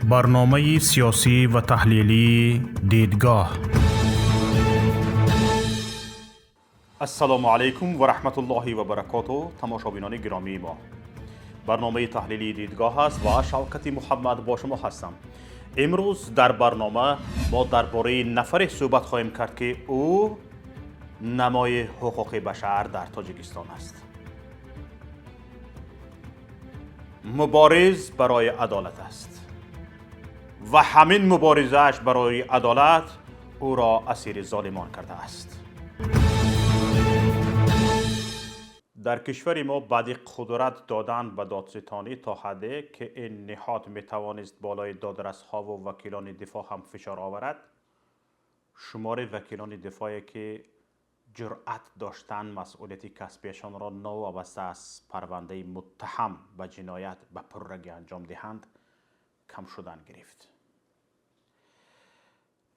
برنامه سیاسی و تحلیلی دیدگاه. السلام علیکم و رحمت الله و برکاته. تماشابینان گرامی ما، برنامه تحلیلی دیدگاه است و شوکت محمد با شما هستم. امروز در برنامه ما درباره نفری صحبت خواهیم کرد که او نمای حقوق بشر در تاجیکستان است. مبارز برای عدالت است و همین مبارزش برای عدالت او را اسیر ظالمان کرده است. در کشور ما بعد قدرت دادن به دادستانی تا حدی که این نهاد می توانست بالای دادرس‌ها و وکیلان دفاع هم فشار آورد، شمار وکیلان دفاعی که جرأت داشتن مسئولیت کسبیشان را نوابسته از پرونده متهم به جنایت به پررگی انجام دهند کم شدن گرفت.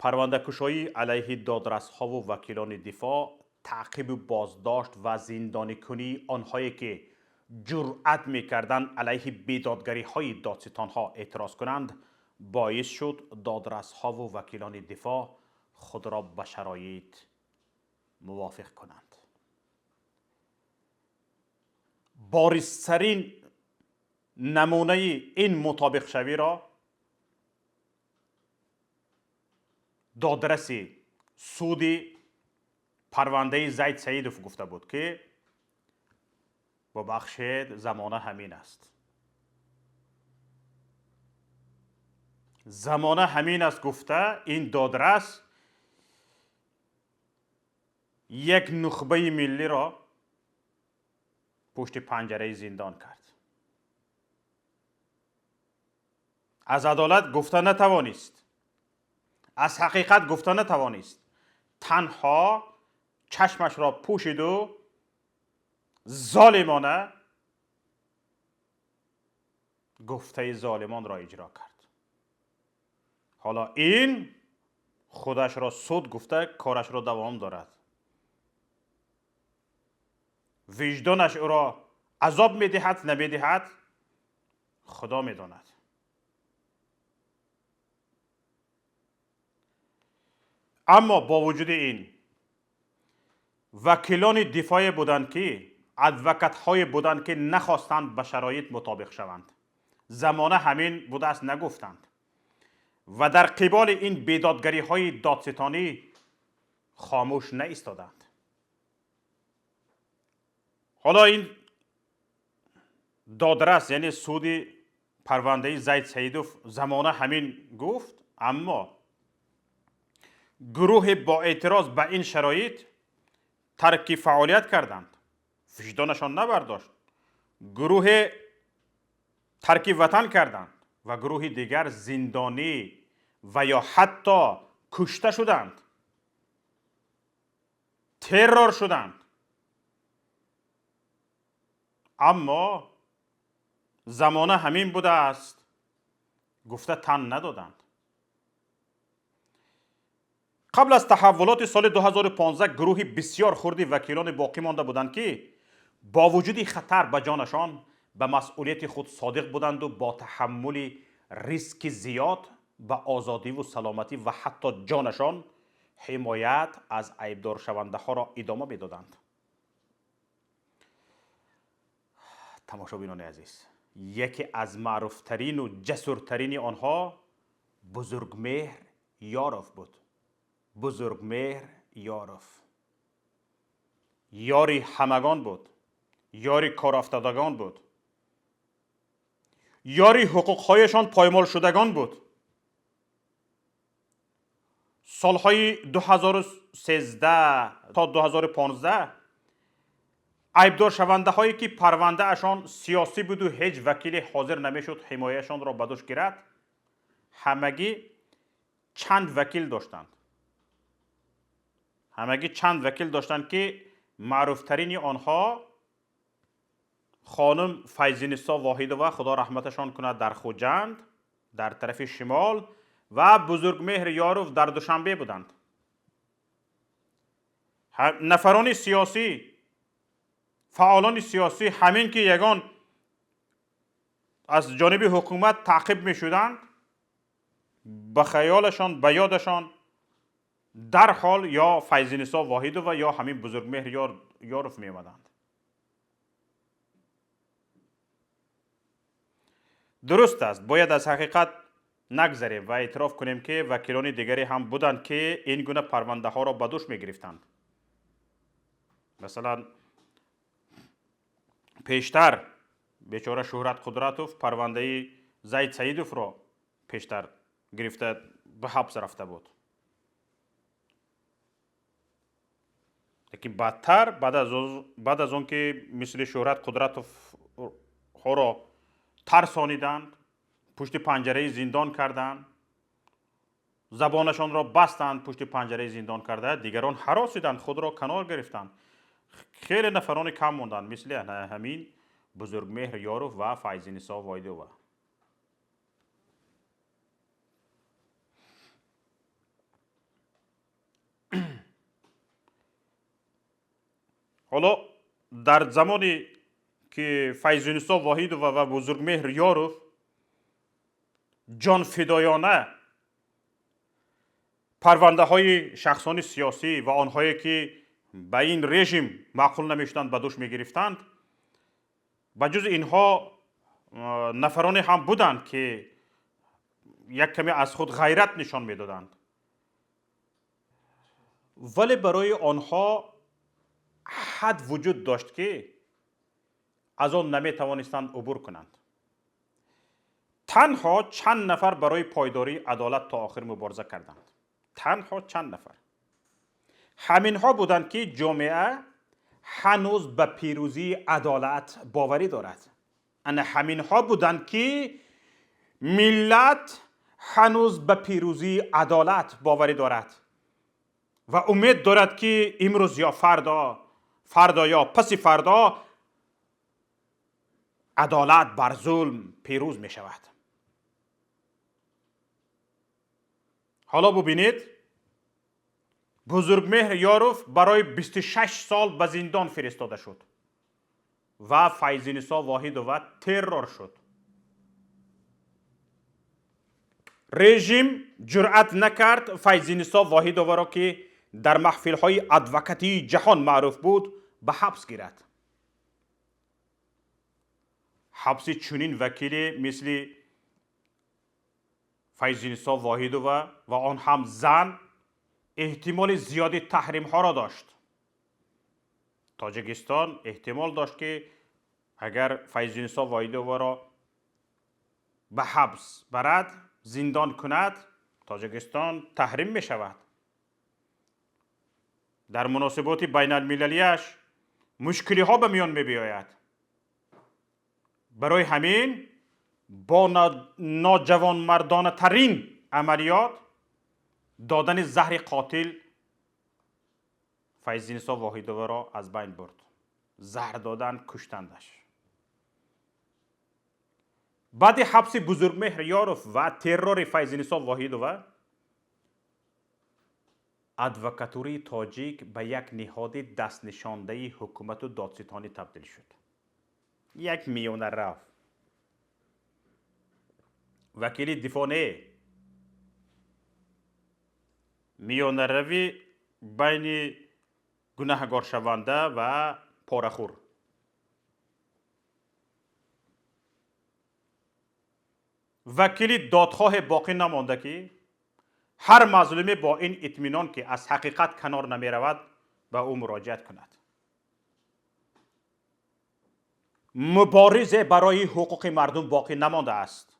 پرونده کشایی علیه دادرس‌ها و وکیلان دفاع، تعقیب و بازداشت و زندانی کنی آنهایی که جرأت می‌کردند علیه بیدادگری های دادستان ها اعتراض کنند، باعث شد دادرس‌ها و وکیلان دفاع خود را به شرایط موافق کنند. بارزترین نمونه این مطابق شوی را دادرس سودی پرونده زید سیدوف گفته بود که ببخشید زمانه همین است. زمانه همین است گفته این دادرس یک نخبه ملی را پشت پنجره زندان کرد. از عدالت گفته نتوانست، از حقیقت گفته نتوانست، تنها چشمش را پوشید و ظالمانه گفته ظالمان را اجرا کرد. حالا این خودش را سود گفته کارش را دوام دارد. وجدانش او را عذاب میدهد نمیدهد خدا میداند. اما با وجود این وکیلان دفاعی بودند که ادوکت های بودند که نخواستند به شرایط مطابق شوند. زمانه همین بوده است نگفتند و در قبال این بیدادگری های دادستانی خاموش نایستادند. حالا این دادرس یعنی سودی پرونده زید سیدوف زمانه همین گفت، اما گروه با اعتراض به این شرایط ترک فعالیت کردند، وجدانشان نبرداشت. گروه ترک وطن کردند و گروه دیگر زندانی و یا حتی کشته شدند، ترور شدند. اما زمانه همین بوده است گفته تن ندادند. قبل از تحولات سال 2015 گروهی بسیار خردی وکیلان باقی مانده بودند که با وجود خطر به جانشان به مسئولیت خود صادق بودند و با تحمل ریسک زیاد به آزادی و سلامتی و حتی جانشان حمایت از عیبدار شونده ها را ادامه میدادند. تماشابینان عزیز، یکی از معروفترین و جسورترین آنها بزرگمهر یاروف بود. بزرگمهر یاروف یاری همگان بود، یاری کارافتادگان بود، یاری حقوقهایشان پایمال شدگان بود. سالهای 2013 تا 2015 عیبدار شونده هایی که پرونده اشان سیاسی بود و هیچ وکیل حاضر نمیشد حمایهشان را به دوش گیرد، همگی چند وکیل داشتند که معروفترین آنها خانم فیضینسا واحدوه خدا رحمتشان کند در خوجند در طرف شمال و بزرگمهر یاروف در دوشنبه بودند. نفران سیاسی، فعالان سیاسی، همین که یگان از جانب حکومت تعقیب می شدند به خیالشان به یادشان در حال یا فیض‌نسا واحد و یا همین بزرگمهر یاروف می آمدند. درست است، باید از حقیقت نگذریم و اعتراف کنیم که وکیلان دیگری هم بودند که این گونه پرونده ها را به دوش می گرفتند. مثلا پیشتر بیچاره شهرت قدرتوف پرونده زید سیدوف را پیشتر گرفته به حبس رفته بود. لیکن بدتر بعد از اون که مثل شهرت قدرتوف ها را ترسانیدند، پشت پنجره زندان کردند، زبانشان را بستند، پشت پنجره زندان کرده دیگران هراسیدند، خود را کنار گرفتند. خیلی نفران کم موندند مثل همین بزرگمهر یاروف و فیض‌نسا واحدوف. حالا در زمانی که فیض‌نسا واحدوف و بزرگمهر یاروف جان فدایانه پرونده های شخصان سیاسی و آنهایی که به این رژیم معقول نمیشدند به دوش میگرفتند، بجز اینها نفرانی هم بودند که یک کمی از خود غیرت نشان میدادند، ولی برای آنها حد وجود داشت که از آن نمی توانستند عبور کنند. تنها چند نفر برای پایداری عدالت تا آخر مبارزه کردند. تنها چند نفر. همینها بودند که جامعه هنوز به پیروزی عدالت باوری دارد. همینها بودند که ملت هنوز به پیروزی عدالت باوری دارد و امید دارد که امروز یا فردا یا پس فردا عدالت بر ظلم پیروز می شود. حالا ببینید، بزرگمهر یاروف برای 26 سال به زندان فرستاده شد و فیض‌نسا واحدوف ترور شد. رژیم جرأت نکرد فیض‌نسا واحدوف را که در محفل‌های ادوکاتی جهان معروف بود به حبس گیرد. حبس چنین وکیلی مثل فیض‌نسا واحدوف و آن هم زن احتمال زیادی تحریم ها را داشت. تاجیکستان احتمال داشت که اگر فیض‌نسا واحدوف را به حبس برد، زندان کند، تاجیکستان تحریم می شود. در مناسبات بین المللیش مشکلی ها به میان می بیاید. برای همین با ناجوان مردانه ترین عملیات دادن زهر قاتل فیض‌نسا واحدوف را از بین برد. زهر دادن، کشتندش. بعد حبس بزرگمهر یاروف و ترور فیض‌نسا واحدوف، ادوکاتوری تاجیک به یک نهاد دست نشانده حکومت و دادستانی تبدیل شد. یک میانه رفت. وکیل دفاع نه، میانه روی بین گناهگار شونده و پاره‌خور. وکیل دادخواه باقی نمانده که هر مظلومی با این اطمینان که از حقیقت کنار نمی رود به او مراجعت کند. مبارز برای حقوق مردم باقی نمانده است.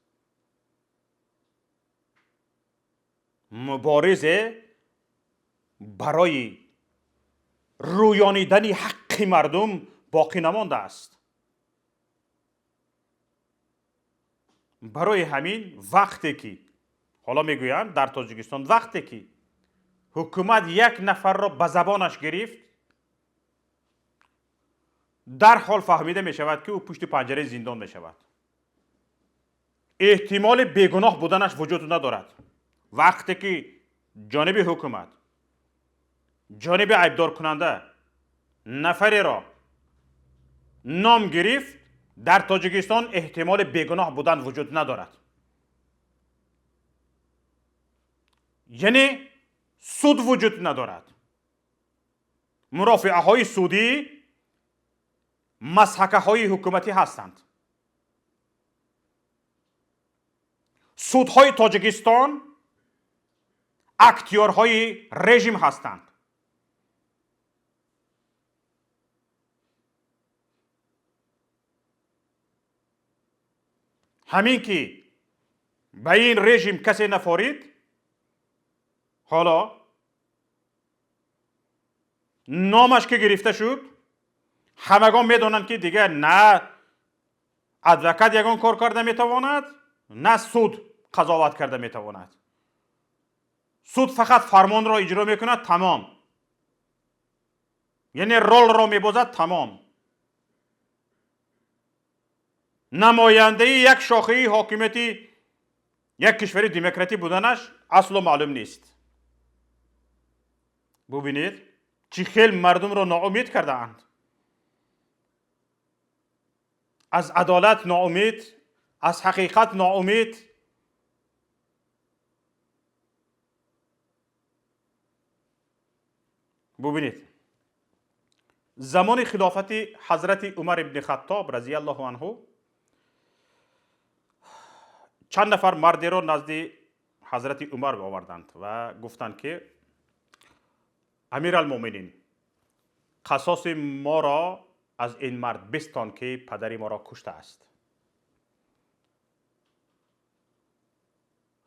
مبارز برای رویانیدن حق مردم باقی نمانده است. برای همین وقتی که حالا میگویند در تاجیکستان وقتی که حکومت یک نفر را به زبانش گرفت، در حال فهمیده می شود که او پشت پنجره زندان می شود. احتمال بیگناه بودنش وجود ندارد. وقتی که جانب حکومت، جانب عیبدار کننده نفری را نام گرفت، در تاجیکستان احتمال بیگناه بودن وجود ندارد. یعنی سود وجود ندارد. مرافعه های سودی مسحکه های حکومتی هستند. سودهای تاجیکستان اکتیارهای رژیم هستند. همین که به این رژیم کسی نفارید، حالا نامش که گرفته شد، همگان میدونند که دیگه نه ادوکات یگان کار کرده میتواند، نه سود قضاوت کرده میتواند. سود فقط فرمان را اجرا میکند، تمام. یعنی رول را میبازد، تمام. نماینده یک شاخه حاکمیتی یک کشور دموکراتی بودنش اصلا معلوم نیست. ببینید چی خیلی مردم را ناامید کرده اند. از عدالت ناامید، از حقیقت ناامید. ببینید زمان خلافت حضرت عمر ابن خطاب رضی الله عنه چند نفر مردی را نزد حضرت عمر آوردند و گفتند که امیرالمومنین، قصاص ما را از این مرد بستان که پدری ما را کشته است.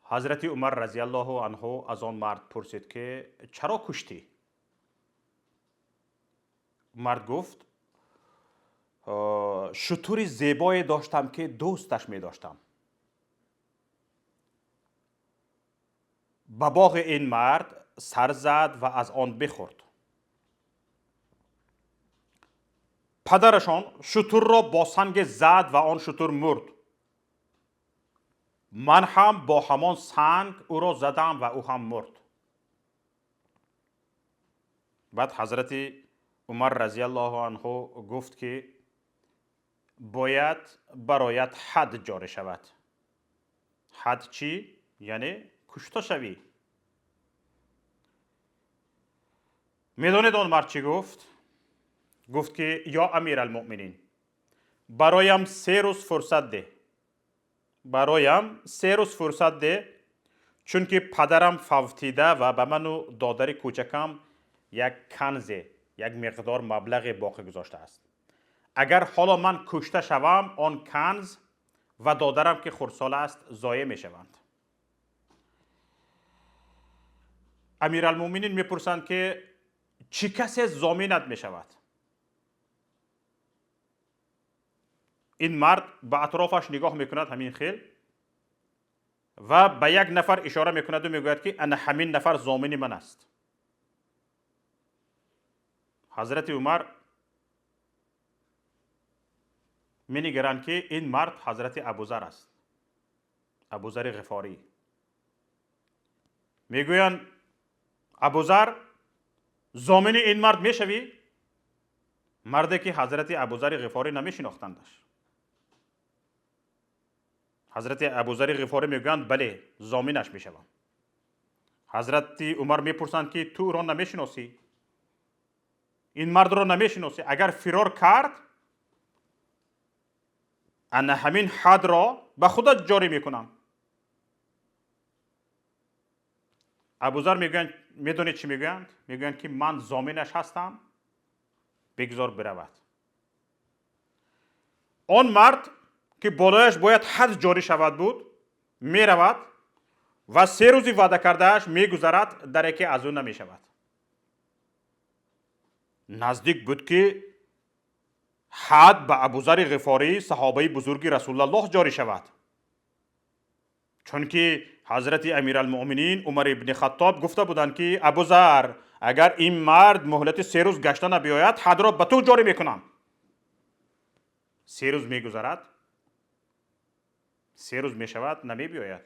حضرت عمر رضی الله عنه از آن مرد پرسید که چرا کشتی؟ مرد گفت شتوری زیبایی داشتم که دوستش می داشتم. به باغ این مرد سر زد و از آن بخورد. پدرشان شتر را با سنگ زد و آن شتر مرد. من هم با همان سنگ او را زدم و او هم مرد. بعد حضرت عمر رضی الله عنه گفت که باید برایت حد جاری شود. حد چی؟ یعنی کشته شوی. میدانید آن مرد چی گفت؟ گفت که یا امیرالمؤمنین، برایم 3 روز فرصت ده. برایم 3 روز فرصت ده، چون که پدرم فوتیده و به من و دادر کوچکم یک کنز، یک مقدار مبلغ باقی گذاشته است. اگر حالا من کشته شوم، آن کنز و دادرم که خردسال است ضایع می شوند. امیرالمؤمنین میپرسند که چی کسی ضامنت می شود؟ این مرد به اطرافش نگاه میکند، همین خیل، و به یک نفر اشاره میکند و میگوید که انا همین نفر ضامن من است. حضرت عمر مینگرند که این مرد حضرت ابوذر است، ابوذر غفاری. میگویند ابوذر ضامن این مرد میشوی؟ مردی که حضرت ابوذر غفاری نمیشناختندش. حضرت ابوذر غفاری میگویند بله ضامنش میشوم. حضرت عمر میپرسند که تو را نمیشناسی؟ این مرد را نمیشناسی؟ اگر فرار کرد، انا همین حد را به خودت جاری میکنم. ابوذر میگویند میدونید چی میگویند؟ میگویند که من ضامنش هستم، بگذار برود. آن مرد که بالایش باید حد جاری شود بود، میرود و 3 روزی وعده کردهش میگذرد، در یکی از او نمیشود. نزدیک بود که حد به ابوذر غفاری صحابه بزرگ رسول الله جاری شود، چون که حضرت امیرالمؤمنین عمر ابن خطاب گفته بودند که ابوذر اگر این مرد مهلت 3 روز گشته نبیاید، حد را به تو جاری میکنم. 3 روز میگذرد، 3 روز میشود، نمی بیاید.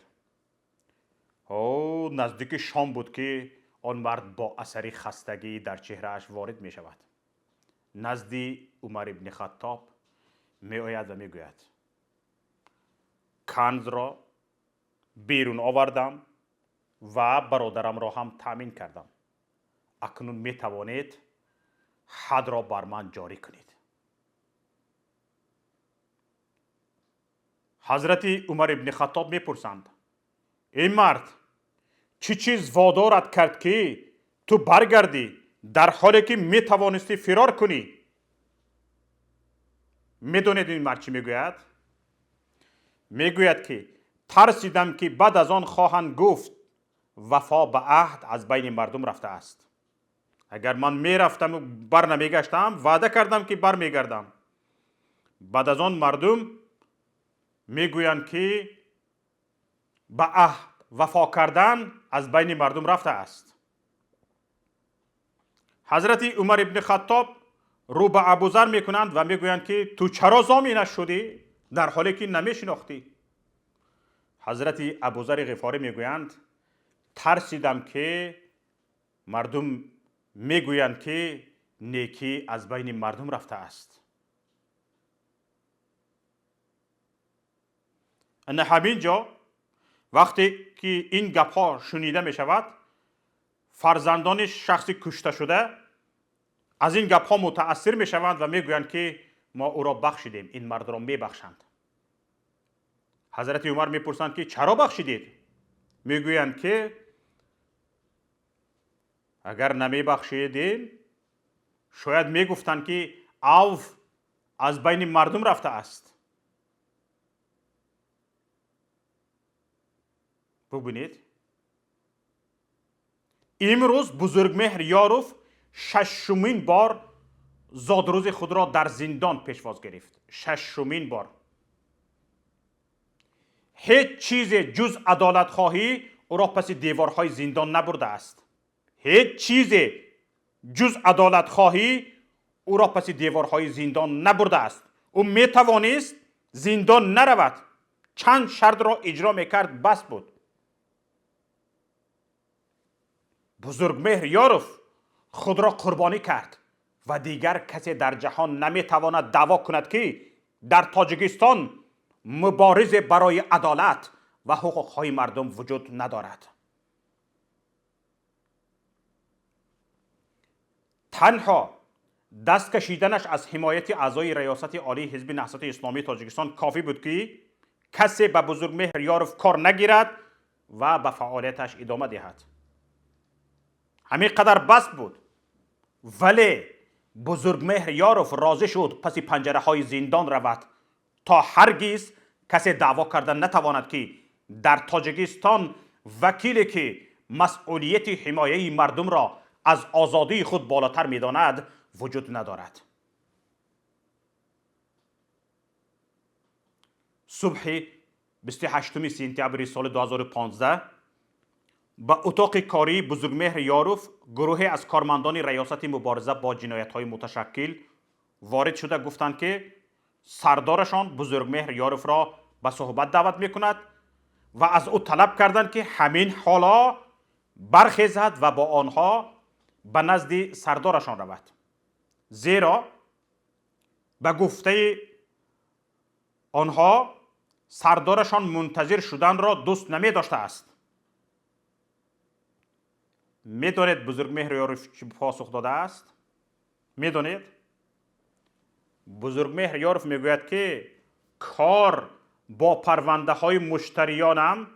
او نزدیک شام بود که آن مرد با اثری خستگی در چهرهش وارد می شود. نزد عمر ابن خطاب می آید و می گوید کنز را بیرون آوردم، و برادرم را هم تأمین کردم. اکنون می توانید حد را بر من جاری کنید. حضرت عمر ابن خطاب می پرسند این مرد چی چیز وادارت کرد که تو برگردی در حالی که می توانستی فرار کنی؟ می دونید این مرد چی می گوید؟ می گوید که ترسیدم که بعد از آن خواهند گفت وفا به عهد از بین مردم رفته است. اگر من می رفتم و بر نمی گشتم وعده کردم که بر می گردم. بعد از آن مردم می گویند که به عهد وفا کردن از بین مردم رفته است. حضرت عمر ابن خطاب رو به ابوذر می کنند و می گویند که تو چرا ضامن شدی در حالی که نمی شناختی؟ حضرت ابوذر غفاری می گویند ترسیدم که مردم می گویند که نیکی از بین مردم رفته است. ان همین جا وقتی که این گپ ها شنیده می شود فرزندان شخصی کشته شده از این گپ ها متاثر می شوند و می گویند که ما او را بخشیدیم، این مرد را می بخشند. حضرت عمر می پرسند که چرا بخشیدید؟ می گویند که اگر نمی بخشیدیم شاید می گفتند که عوف از بین مردم رفته است. ببینید امروز بزرگمهر یاروف ششمین بار زادروز خود را در زندان پیشواز گرفت. ششمین بار. هیچ چیز جز عدالت خواهی او را پس دیوارهای زندان نبرده است. هیچ چیز جز عدالت خواهی او را پس دیوارهای زندان نبرده است. او می توانست زندان نرود. چند شرط را اجرا میکرد بس بود. بزرگمهر یاروف خود را قربانی کرد و دیگر کسی در جهان نمیتواند دعوا کند که در تاجیکستان مبارز برای عدالت و حقوقهای مردم وجود ندارد. تنها دست کشیدنش از حمایت اعضای ریاست عالی حزب نهضت اسلامی تاجیکستان کافی بود که کسی به بزرگمهر یاروف کار نگیرد و به فعالیتش ادامه دهد. همین قدر بس بود. ولی بزرگمهر یاروف راضی شد پس پنجره های زندان رود تا هرگز کسی دعوا کردن نتواند که در تاجیکستان وکیلی که مسئولیت حمایه مردم را از آزادی خود بالاتر می‌داند وجود ندارد. صبح 28 سپتامبر سال 2015 به اتاق کاری بزرگمهر یاروف گروهی از کارمندان ریاست مبارزه با جنایت‌های متشکل وارد شده گفتند که سردارشان بزرگمهر یاروف را به صحبت دعوت می‌کند و از او طلب کردند که همین حالا برخیزد و با آنها به نزد سردارشان رود. زیرا به گفته آنها سردارشان منتظر شدن را دوست نمی داشته است. می دانید بزرگمهر یاروف چی پاسخ داده است؟ می دانید؟ بزرگمهر یاروف می گوید که کار با پرونده های مشتریانم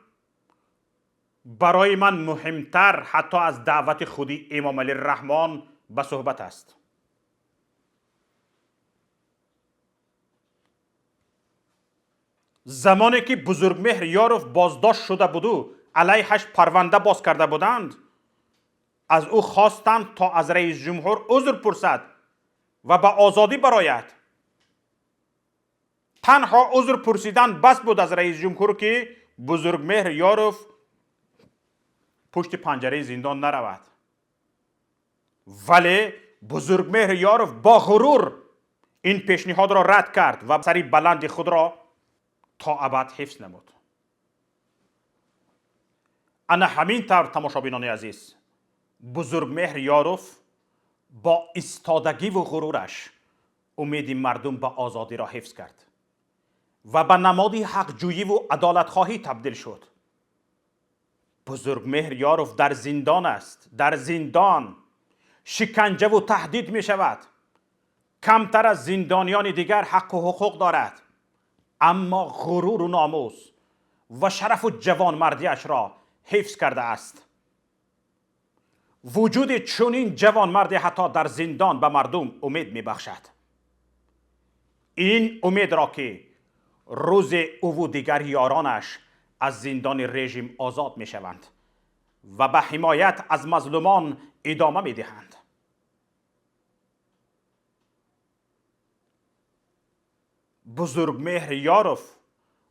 برای من مهمتر حتی از دعوت خودی امام علی رحمان به صحبت است. زمانی که بزرگمهر یاروف بازداشت شده بود علیهش پرونده باز کرده بودند از او خواستند تا از رئیس جمهور عذر پرسد و به آزادی برآید. تنها عذر پرسیدن بس بود از رئیس جمهور که بزرگمهر یاروف پشت پنجره زندان نرود. ولی بزرگمهر یاروف با غرور این پیشنهاد را رد کرد و سری بلند خود را تا ابد حفظ نمود. انا همین طور تماشابینان عزیز بزرگمهر یاروف با ایستادگی و غرورش امید مردم به آزادی را حفظ کرد و به نماد حق جویی و عدالت خواهی تبدیل شد. بزرگمهر یاروف در زندان است، در زندان شکنجه و تهدید می شود. کمتر از زندانیان دیگر حق و حقوق دارد، اما غرور و ناموس و شرف و جوانمردیش را حفظ کرده است. وجود چنین جوانمردی حتی در زندان به مردم امید می بخشد. این امید را که روز او و دیگر یارانش از زندان رژیم آزاد می شوند و به حمایت از مظلومان ادامه می دهند. بزرگمهر یاروف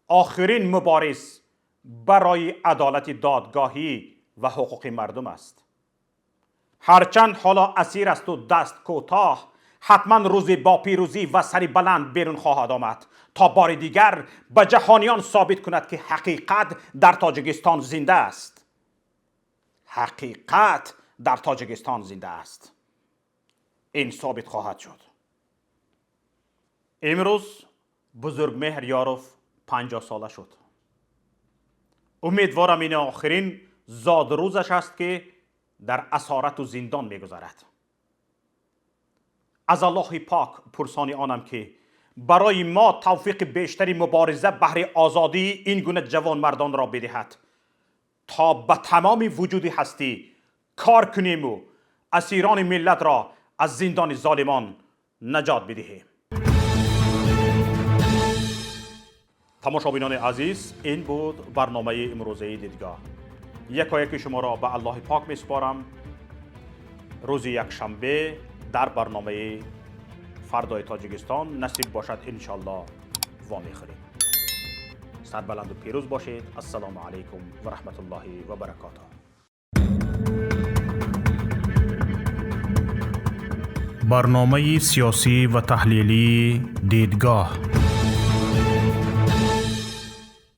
آخرین مبارز برای عدالت دادگاهی و حقوق مردم است. هرچند حالا اسیر است و دست کوتاه، حتما روزی با پیروزی و سری بلند بیرون خواهد آمد تا بار دیگر به جهانیان ثابت کند که حقیقت در تاجیکستان زنده است. حقیقت در تاجیکستان زنده است. این ثابت خواهد شد. امروز بزرگمهر یاروف 50 ساله شد. امیدوارم این آخرین زاد روزش است که در اسارت و زندان میگذرد. از الله پاک پرسانی آنم که برای ما توفیق بیشتری مبارزه بهر آزادی این گونه جوان مردان را بدهد تا به تمام وجود هستی کار کنیم و اسیران ملت را از زندان ظالمان نجات بدهیم. تماشابینان عزیز، این بود برنامه امروزه دیدگاه. یکایک شما را به الله پاک میسپارم. روز یکشنبه در برنامه فردای تاجیکستان نصیب باشد انشالله وا میخوریم. سربلند و پیروز باشید. السلام علیکم و رحمت الله و برکاته. برنامه سیاسی و تحلیلی دیدگاه